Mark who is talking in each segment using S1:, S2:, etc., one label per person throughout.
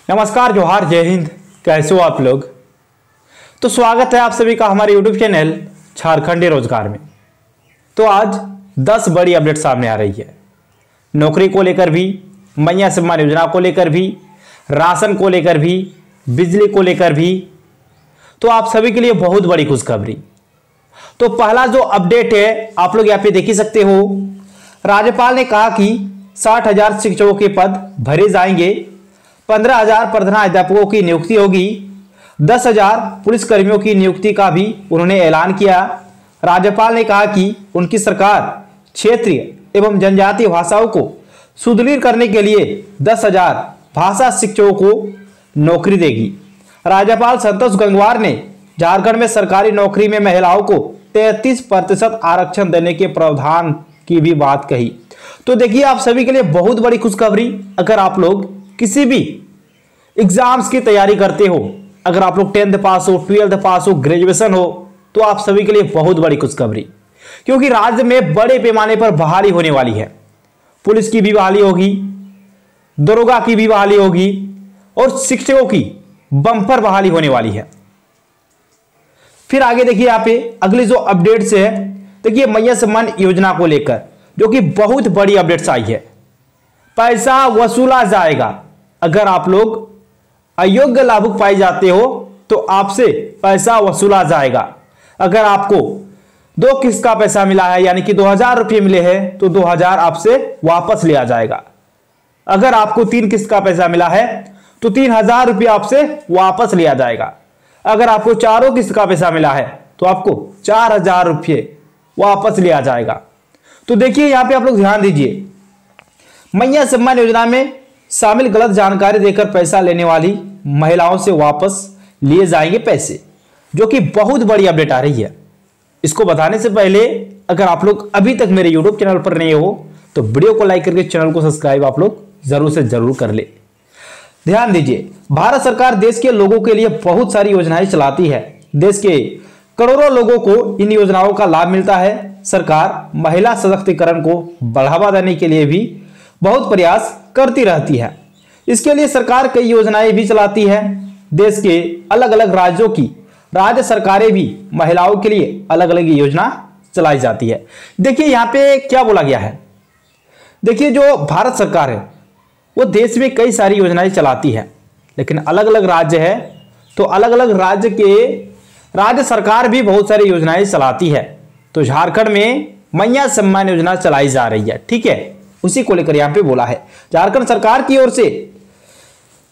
S1: नमस्कार, जोहार, जय हिंद। कैसे हो आप लोग? तो स्वागत है आप सभी का हमारे YouTube चैनल झारखंडी रोजगार में। तो आज 10 बड़ी अपडेट सामने आ रही है। नौकरी को लेकर भी, मैया सम्मान योजना को लेकर भी, राशन को लेकर भी, बिजली को लेकर भी। तो आप सभी के लिए बहुत बड़ी खुशखबरी। तो पहला जो अपडेट है आप लोग यहाँ पे देख ही सकते हो। राज्यपाल ने कहा कि 60,000 शिक्षकों के पद भरे जाएंगे, 15,000 प्रधानाध्यापकों की नियुक्ति होगी, 10,000 पुलिसकर्मियों की नियुक्ति का भी उन्होंने ऐलान किया। राज्यपाल ने कहा कि उनकी सरकार क्षेत्रीय एवं जनजातीय भाषाओं को सुदृढ़ करने के लिए 10,000 भाषा शिक्षकों को नौकरी देगी। राज्यपाल संतोष गंगवार ने झारखंड में सरकारी नौकरी में महिलाओं को 33% आरक्षण देने के प्रावधान की भी बात कही। तो देखिए, आप सभी के लिए बहुत बड़ी खुशखबरी। अगर आप लोग किसी भी एग्जाम्स की तैयारी करते हो, अगर आप लोग 10th पास हो, 12th पास हो, ग्रेजुएशन हो, तो आप सभी के लिए बहुत बड़ी खुशखबरी, क्योंकि राज्य में बड़े पैमाने पर बहाली होने वाली है। पुलिस की भी बहाली होगी, दरोगा की भी बहाली होगी और शिक्षकों की बम्पर बहाली होने वाली है। फिर आगे देखिए, यहाँ पे अगली जो अपडेट्स है, देखिए मैया सम्मान योजना को लेकर जो कि बहुत बड़ी अपडेट्स आई है। पैसा वसूला जाएगा। अगर आप लोग अयोग्य लाभुक पाए जाते हो तो आपसे पैसा वसूला जाएगा। अगर आपको 2 किस्त का पैसा मिला है, यानी कि 2,000 रुपये मिले हैं, तो 2,000 आपसे वापस लिया जाएगा। अगर आपको 3 किस्त का पैसा मिला है तो 3,000 रुपये आपसे वापस लिया जाएगा। अगर आपको 4 किस्त का पैसा मिला है तो आपको 4,000 रुपये वापस लिया जाएगा। तो देखिए, यहां पे आप लोग ध्यान दीजिए, मैया सम्मान योजना में शामिल गलत जानकारी देकर पैसा लेने वाली महिलाओं से वापस लिए जाएंगे पैसे, जो कि बहुत बड़ी अपडेट आ रही है। इसको बताने से पहले अगर आप लोग अभी तक मेरे YouTube चैनल पर नए हो तो वीडियो को लाइक करके चैनल को सब्सक्राइब आप लोग जरूर से जरूर कर ले। ध्यान दीजिए, भारत सरकार देश के लोगों के लिए बहुत सारी योजनाएं चलाती है। देश के करोड़ों लोगों को इन योजनाओं का लाभ मिलता है। सरकार महिला सशक्तिकरण को बढ़ावा देने के लिए भी बहुत प्रयास करती रहती है। इसके लिए सरकार कई योजनाएं भी चलाती है। देश के अलग अलग राज्यों की राज्य सरकारें भी महिलाओं के लिए अलग अलग योजना चलाई जाती है। देखिए, यहाँ पे क्या बोला गया है। देखिए, जो भारत सरकार है वो देश में कई सारी योजनाएं चलाती है, लेकिन अलग अलग राज्य है तो अलग अलग राज्य के राज्य सरकार भी बहुत सारी योजनाएं चलाती है। तो झारखंड में मैया सम्मान योजना चलाई जा रही है, ठीक है, उसी को लेकर यहां पे बोला है। झारखंड सरकार की ओर से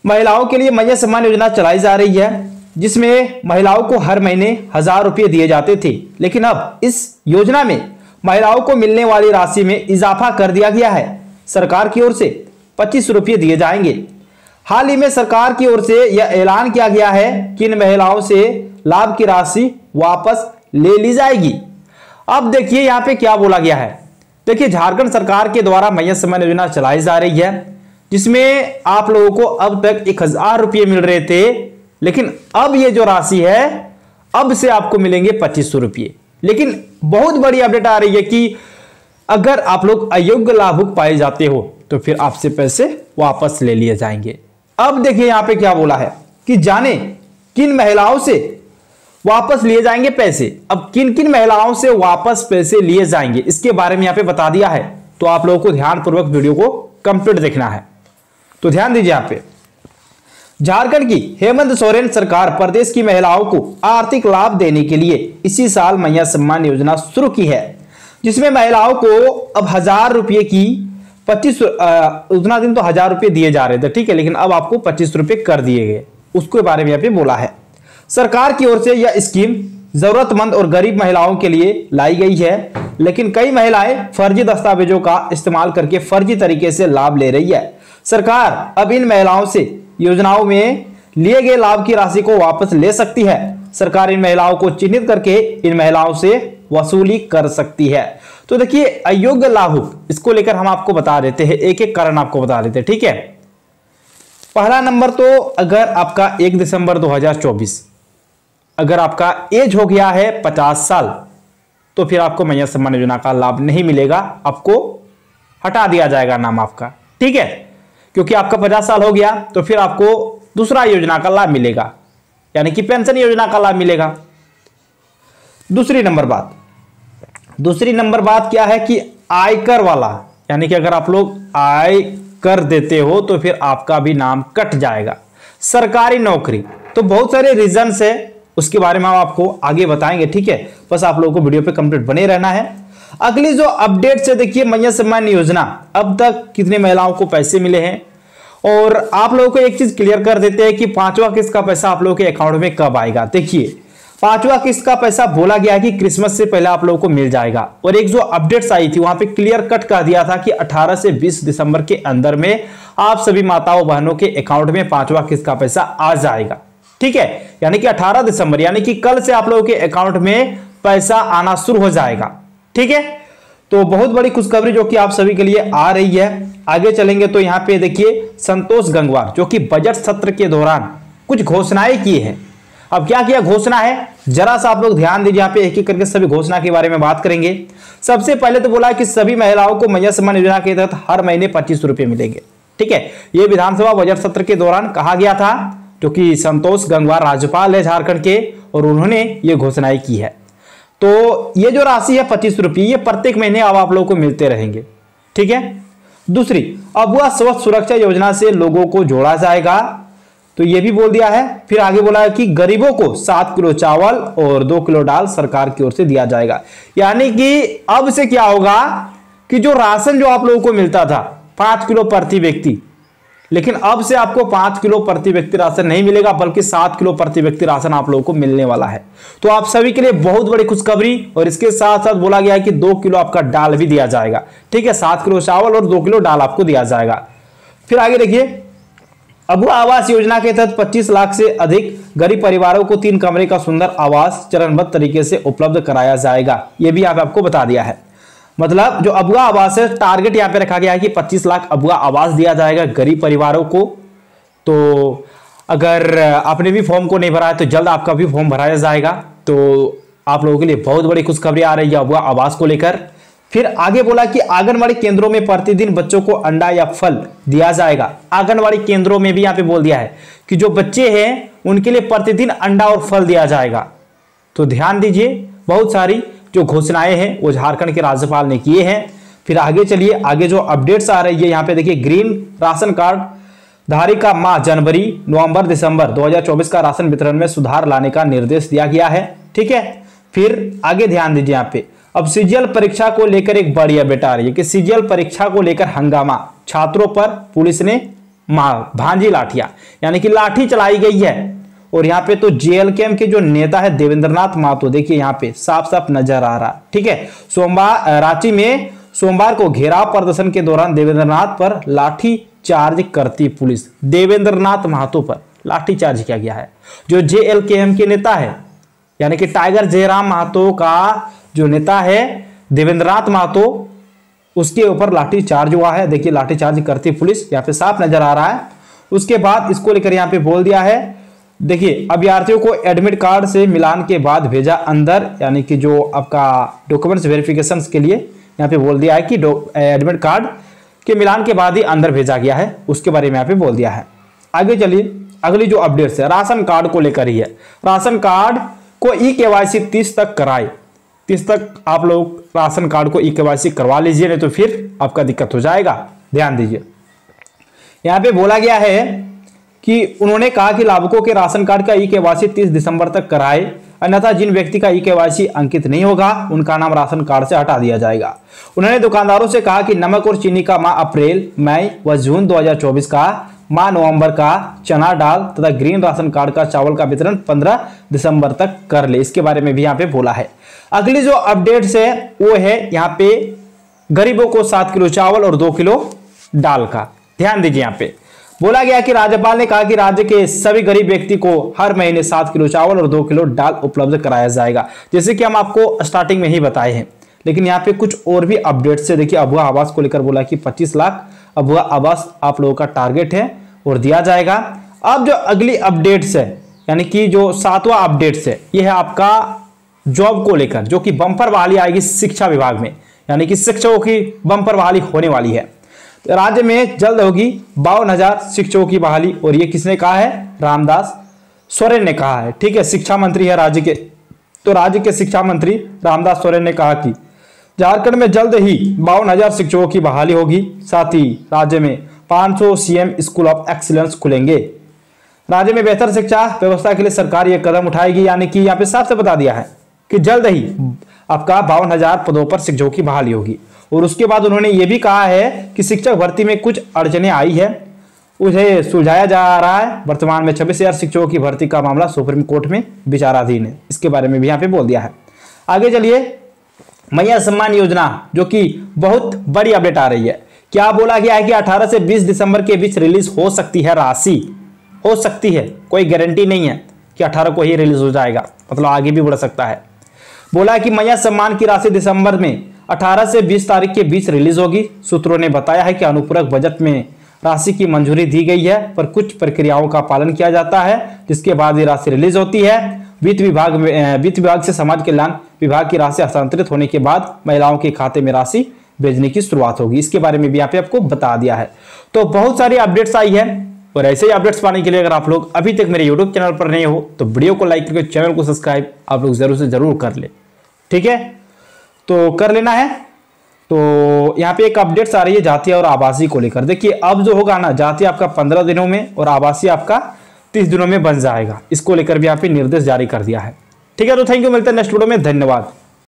S1: महिलाओं के लिए मैया सम्मान योजना चलाई जा रही है, जिसमें महिलाओं को हर महीने 1,000 रुपये दिए जाते थे, लेकिन अब इस योजना में महिलाओं को मिलने वाली राशि में इजाफा कर दिया गया है। सरकार की ओर से 25 रुपये दिए जाएंगे। हाल ही में सरकार की ओर से यह ऐलान किया गया है कि इन महिलाओं से लाभ की राशि वापस ले ली जाएगी। अब देखिए, यहां पे क्या बोला गया है। देखिए, झारखंड सरकार के द्वारा मैया सम्मान योजना चलाई जा रही है, जिसमें आप लोगों को अब तक 1,000 रुपये मिल रहे थे, लेकिन अब ये जो राशि है अब से आपको मिलेंगे 2,500 रुपये। लेकिन बहुत बड़ी अपडेट आ रही है कि अगर आप लोग अयोग्य लाभुक पाए जाते हो तो फिर आपसे पैसे वापस ले लिए जाएंगे। अब देखिए, यहां पे क्या बोला है कि जाने किन महिलाओं से वापस लिए जाएंगे पैसे। अब किन किन महिलाओं से वापस पैसे लिए जाएंगे इसके बारे में यहां पे बता दिया है। तो आप लोगों को ध्यानपूर्वक वीडियो को कंप्लीट देखना है। तो ध्यान दीजिए, यहां पे झारखंड की हेमंत सोरेन सरकार प्रदेश की महिलाओं को आर्थिक लाभ देने के लिए इसी साल मैया सम्मान योजना शुरू की है, जिसमें महिलाओं को अब 1,000 रुपये की 25 उतना दिन तो 1,000 रुपये दिए जा रहे थे, ठीक है, लेकिन अब आपको 25 रुपये कर दिए गए। उसके बारे में यहाँ पे बोला है। सरकार की ओर से यह स्कीम जरूरतमंद और गरीब महिलाओं के लिए लाई गई है, लेकिन कई महिलाएं फर्जी दस्तावेजों का इस्तेमाल करके फर्जी तरीके से लाभ ले रही है। सरकार अब इन महिलाओं से योजनाओं में लिए गए लाभ की राशि को वापस ले सकती है। सरकार इन महिलाओं को चिन्हित करके इन महिलाओं से वसूली कर सकती है। तो देखिए, अयोग्य लाभुक, इसको लेकर हम आपको बता देते हैं, एक एक कारण आपको बता देते हैं, ठीक है। पहला नंबर, तो अगर आपका 1 दिसंबर 2024 अगर आपका एज हो गया है 50 साल तो फिर आपको मैया सम्मान योजना का लाभ नहीं मिलेगा, आपको हटा दिया जाएगा नाम आपका। ठीक है, क्योंकि आपका 50 साल हो गया तो फिर आपको दूसरा योजना का लाभ मिलेगा, यानी कि पेंशन योजना का लाभ मिलेगा। दूसरी नंबर बात क्या है कि आयकर वाला, यानी कि अगर आप लोग आय कर देते हो तो फिर आपका भी नाम कट जाएगा। सरकारी नौकरी, तो बहुत सारे रीजंस है, उसके बारे में हम आपको आगे बताएंगे। ठीक है, बस आप लोगों को वीडियो पे कंप्लीट बने रहना है। अगली जो अपडेट से देखिए, मैया सम्मान योजना अब तक कितने महिलाओं को पैसे मिले हैं, और आप लोगों को एक चीज क्लियर कर देते हैं कि 5वां किस्त का पैसा आप लोगों के अकाउंट में कब आएगा। देखिए 5वां किस्त का पैसा बोला गया है कि क्रिसमस से पहले आप लोगों को मिल जाएगा, और एक जो अपडेट्स आई थी वहां पे क्लियर कट कर दिया था कि 18 से 20 दिसंबर के अंदर में आप सभी माताओं बहनों के अकाउंट में 5वां किस्त का पैसा आ जाएगा। ठीक है, यानी कि 18 दिसंबर यानी कि कल से आप लोगों के अकाउंट में पैसा आना शुरू हो जाएगा। ठीक है, तो बहुत बड़ी खुशखबरी जो कि आप सभी के लिए आ रही है। आगे चलेंगे तो यहाँ पे देखिए, संतोष गंगवार जो कि बजट सत्र के दौरान कुछ घोषणाएं की है। अब क्या किया घोषणा है, जरा सा आप लोग ध्यान दीजिए, यहाँ पे एक एक करके सभी घोषणा के बारे में बात करेंगे। सबसे पहले तो बोला कि सभी महिलाओं को मैया सम्मान योजना के तहत हर महीने 25 रुपए मिलेंगे। ठीक है, ये विधानसभा बजट सत्र के दौरान कहा गया था, जो कि संतोष गंगवार राज्यपाल है झारखंड के, और उन्होंने ये घोषणाएं की है। तो ये जो राशि है 25 रुपये, ये प्रत्येक महीने अब आप लोगों को मिलते रहेंगे। ठीक है, दूसरी, अब वह स्वास्थ्य सुरक्षा योजना से लोगों को जोड़ा जाएगा, तो ये भी बोल दिया है। फिर आगे बोला है कि गरीबों को 7 किलो चावल और 2 किलो दाल सरकार की ओर से दिया जाएगा। यानी कि अब से क्या होगा कि जो राशन जो आप लोगों को मिलता था 5 किलो प्रति व्यक्ति, लेकिन अब से आपको 5 किलो प्रति व्यक्ति राशन नहीं मिलेगा, बल्कि 7 किलो प्रति व्यक्ति राशन आप लोगों को मिलने वाला है। तो आप सभी के लिए बहुत बड़ी खुशखबरी, और इसके साथ साथ बोला गया है कि 2 किलो आपका दाल भी दिया जाएगा। ठीक है, 7 किलो चावल और 2 किलो दाल आपको दिया जाएगा। फिर आगे देखिए, अबुआ आवास योजना के तहत 25 लाख से अधिक गरीब परिवारों को 3 कमरे का सुंदर आवास चरणबद्ध तरीके से उपलब्ध कराया जाएगा। यह भी आपको बता दिया है। मतलब जो अबुआ आवास है, टारगेट यहाँ पे रखा गया है कि 25 लाख अबुआ आवास दिया जाएगा गरीब परिवारों को। तो अगर आपने भी फॉर्म को नहीं भरा है तो जल्द आपका भी फॉर्म भराया जाएगा। तो आप लोगों के लिए बहुत बड़ी खुशखबरी आ रही है अबुआ आवास को लेकर। फिर आगे बोला कि आंगनवाड़ी केंद्रों में प्रतिदिन बच्चों को अंडा या फल दिया जाएगा। आंगनवाड़ी केंद्रों में भी यहाँ पे बोल दिया है कि जो बच्चे हैं उनके लिए प्रतिदिन अंडा और फल दिया जाएगा। तो ध्यान दीजिए, बहुत सारी जो घोषणाएं हैं वो झारखंड के राज्यपाल ने किए हैं। फिर आगे चलिए, आगे जो अपडेट्स आ रही है यहाँ पे देखिए, ग्रीन राशन कार्ड धारी का माह जनवरी, नवंबर, दिसंबर 2024 का राशन वितरण में सुधार लाने का निर्देश दिया गया है। ठीक है, फिर आगे ध्यान दीजिए यहाँ पे, अब सीजीएल परीक्षा को लेकर एक बड़ी अपडेट आ रही है कि सीजीएल परीक्षा को लेकर हंगामा, छात्रों पर पुलिस ने भांजी लाठियां, यानी कि लाठी चलाई गई है। और यहाँ पे तो जेएलकेएम के जो नेता है देवेंद्रनाथ महतो, देखिए यहाँ पे साफ साफ नजर आ रहा। ठीक है, रांची में सोमवार को घेराव प्रदर्शन के दौरान देवेंद्रनाथ पर लाठी चार्ज करती पुलिस। देवेंद्रनाथ महतो पर लाठी चार्ज किया गया है। जो जेएलकेएम के नेता है, यानी कि टाइगर जयराम महतो का जो नेता है देवेंद्रनाथ महतो, उसके ऊपर लाठी चार्ज हुआ है। देखिए लाठी चार्ज करती पुलिस यहाँ पे साफ नजर आ रहा है। उसके बाद इसको लेकर यहाँ पे बोल दिया है, देखिए अभ्यर्थियों को एडमिट कार्ड से मिलान के बाद भेजा अंदर, यानी कि जो आपका डॉक्यूमेंट्स वेरिफिकेशन के लिए यहाँ पे बोल दिया है कि एडमिट कार्ड के मिलान के बाद ही अंदर भेजा गया है, उसके बारे में यहाँ पे बोल दिया है। आगे चलिए, अगली जो अपडेट्स है राशन कार्ड को लेकर ही है। राशन कार्ड को ई-केवाईसी 30 तक कराए। 30 तक आप लोग राशन कार्ड को ई-केवाईसी करवा लीजिए, नहीं तो फिर आपका दिक्कत हो जाएगा। ध्यान दीजिए, यहाँ पे बोला गया है कि उन्होंने कहा कि लाभुकों के राशन कार्ड का ई-केवाईसी 30 दिसंबर तक कराए, अन्यथा जिन व्यक्ति का ई-केवाईसी अंकित नहीं होगा उनका नाम राशन कार्ड से हटा दिया जाएगा। उन्होंने दुकानदारों से कहा कि नमक और चीनी का माह अप्रैल, मई व जून 2024 का, माह नवंबर का चना दाल तथा ग्रीन राशन कार्ड का चावल का वितरण 15 दिसंबर तक कर ले। इसके बारे में भी यहाँ पे बोला है। अगली जो अपडेट्स है वो है यहाँ पे गरीबों को 7 किलो चावल और 2 किलो दाल का। ध्यान दीजिए, यहाँ पे बोला गया कि राज्यपाल ने कहा कि राज्य के सभी गरीब व्यक्ति को हर महीने 7 किलो चावल और 2 किलो दाल उपलब्ध कराया जाएगा, जैसे कि हम आपको स्टार्टिंग में ही बताए हैं। लेकिन यहाँ पे कुछ और भी अपडेट से देखिए, अबुआ आवास को लेकर बोला कि 25 लाख अबुआ आवास आप लोगों का टारगेट है और दिया जाएगा। अब जो अगली अपडेट्स है यानी कि जो 7वां अपडेट्स है ये है आपका जॉब को लेकर, जो कि बम्पर बहाली आएगी शिक्षा विभाग में, यानी कि शिक्षकों की बम्पर बहाली होने वाली है। तो राज्य में जल्द होगी 52,000 शिक्षकों की बहाली, और ये किसने कहा है? रामदास सोरेन ने कहा है। ठीक है, शिक्षा मंत्री है राज्य के, तो राज्य के शिक्षा मंत्री रामदास सोरेन ने कहा कि झारखंड में जल्द ही 52,000 शिक्षकों की बहाली होगी, साथ ही राज्य में 500 सीएम स्कूल ऑफ एक्सीलेंस खुलेंगे। राज्य में बेहतर शिक्षा व्यवस्था के लिए सरकार यह कदम उठाएगी, यानी कि यहाँ पे साफ से बता दिया है कि जल्द ही आपका 52,000 पदों पर शिक्षकों की बहाली होगी। और उसके बाद उन्होंने ये भी कहा है कि शिक्षक भर्ती में कुछ अड़चनें आई है, उसे सुलझाया जा रहा है। वर्तमान में 26,000 शिक्षकों की भर्ती का मामला सुप्रीम कोर्ट में विचाराधीन है। इसके बारे में भी यहाँ पे बोल दिया है। आगे चलिए, मैया सम्मान योजना, जो कि बहुत बड़ी अपडेट आ रही है। क्या बोला गया है कि 18 से 20 दिसंबर के बीच रिलीज हो सकती है राशि, हो सकती है, कोई गारंटी नहीं है कि 18 को ही रिलीज हो जाएगा, मतलब आगे भी बढ़ सकता है। बोला है कि मैया सम्मान की राशि दिसंबर में 18 से 20 तारीख के बीच रिलीज होगी। सूत्रों ने बताया है कि अनुपूरक बजट में राशि की मंजूरी दी गई है, पर कुछ प्रक्रियाओं का पालन किया जाता है, जिसके बाद ये राशि रिलीज होती है। वित्त विभाग से समाज कल्याण विभाग की राशि हस्तांतरित होने के बाद महिलाओं के खाते में राशि भेजने की शुरुआत होगी। इसके बारे में भी यहाँ पे आपको बता दिया है। तो बहुत सारी अपडेट्स आई है, और ऐसे ही अपडेट्स पाने के लिए अगर आप लोग अभी तक मेरे यूट्यूब चैनल पर नहीं हो तो वीडियो को लाइक करके चैनल को सब्सक्राइब आप लोग जरूर से जरूर कर ले। ठीक है, तो कर लेना है। तो यहाँ पे एक अपडेट्स आ रही है जातीय और आवासीय को लेकर। देखिए अब जो होगा ना, जातीय आपका 15 दिनों में और आवासीय आपका 30 दिनों में बन जाएगा। इसको लेकर भी यहाँ पे निर्देश जारी कर दिया है। ठीक है, तो थैंक यू, मिलते हैं नेक्स्ट वीडियो में, धन्यवाद।